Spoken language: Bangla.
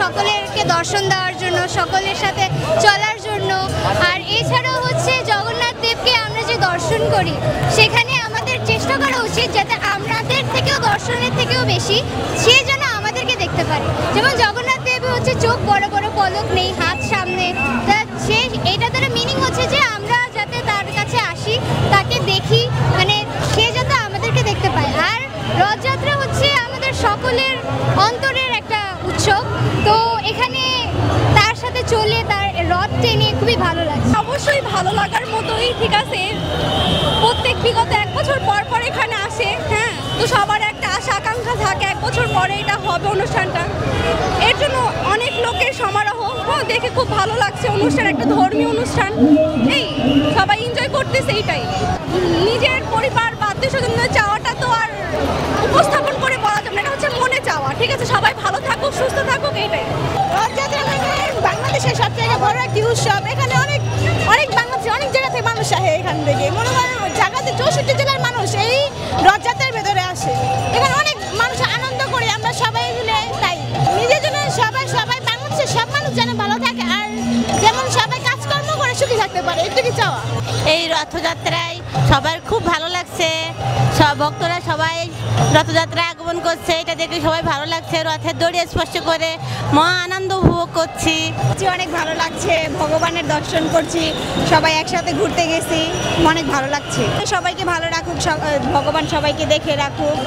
সকলেরকে দর্শন দেওয়ার জন্য, সকলের সাথে চলার জন্য। আর এছাড়াও হচ্ছে জগন্নাথ দেবকে আমরা যে দর্শন করি সেখানে আমাদের চেষ্টা করা উচিত যাতে আমাদের থেকেও দর্শনের থেকেও বেশি সে যেন আমাদেরকে দেখতে পারে। যেমন জগন্নাথ দেব হচ্ছে চোখ বড় বড়, পলক নেই, হাত সামনে, সে এটা দ্বারা মিনিং হচ্ছে যে আমরা যাতে তার কাছে আসি, তাকে দেখি, মানে সে যাতে আমাদেরকে দেখতে পায়। আর রথযাত্রা হচ্ছে আমাদের সকলের অন্তরের একটা উৎসব, তো এখানে তার সাথে চলে তার রথ টেনে খুবই ভালো লাগে। অবশ্যই ভালো লাগার মতোই, ঠিক আছে। প্রত্যেক বিগত 1 বছর পর পর এখানে আসে, হ্যাঁ, তো সবার একটা আশা আকাঙ্ক্ষা থাকে 1 বছর পরে এটা হবে অনুষ্ঠানটা। এর জন্য অনেক লোকের সমারোহ, দেখে খুব ভালো লাগছে। অনুষ্ঠান একটা ধর্মীয় অনুষ্ঠান, এই সবাই এনজয় করতেছে। এইটাই নিজের পরিবার বা আত্মীয়স্বজনদের চাওয়াটা তো আর উপস্থাপন করে বলা যাবে না, এটা হচ্ছে মনে চাওয়া, ঠিক আছে। সবাই ভালো থাকুক, সুস্থ থাকুক, এইটাই। রথযাত্রা বাংলাদেশের সবথেকে বড় একটি উৎসব। এখানে অনেক বাংলাদেশের অনেক জায়গা থেকে মানুষ আসে। এখান থেকে মনে করেন জায়গাতে 64 জেলার মানুষ এই রথযাত্রার ভেতরে আসে। এখানে অনেক মানুষ আনন্দ করে, আমরা সবাই মিলে। তাই নিজের জন্য সবাই বাংলাদেশের সব মানুষ যেন ভালো থাকে, আর যেমন সবাই কাজকর্ম করে সুখী থাকতে পারে, এটুকু চাওয়া। এই রথযাত্রায় সবার খুব ভালো লাগছে, সব ভক্তরা সবাই রথযাত্রায় আগমন করছে, এটা দেখে সবাই ভালো লাগছে। রথের দড়ি স্পর্শ করে মহা আনন্দ উপভোগ করছি। অনেক ভালো লাগছে, ভগবানের দর্শন করছি, সবাই একসাথে ঘুরতে গেছি, অনেক ভালো লাগছে। সবাইকে ভালো রাখুক, ভগবান সবাইকে দেখে রাখুক।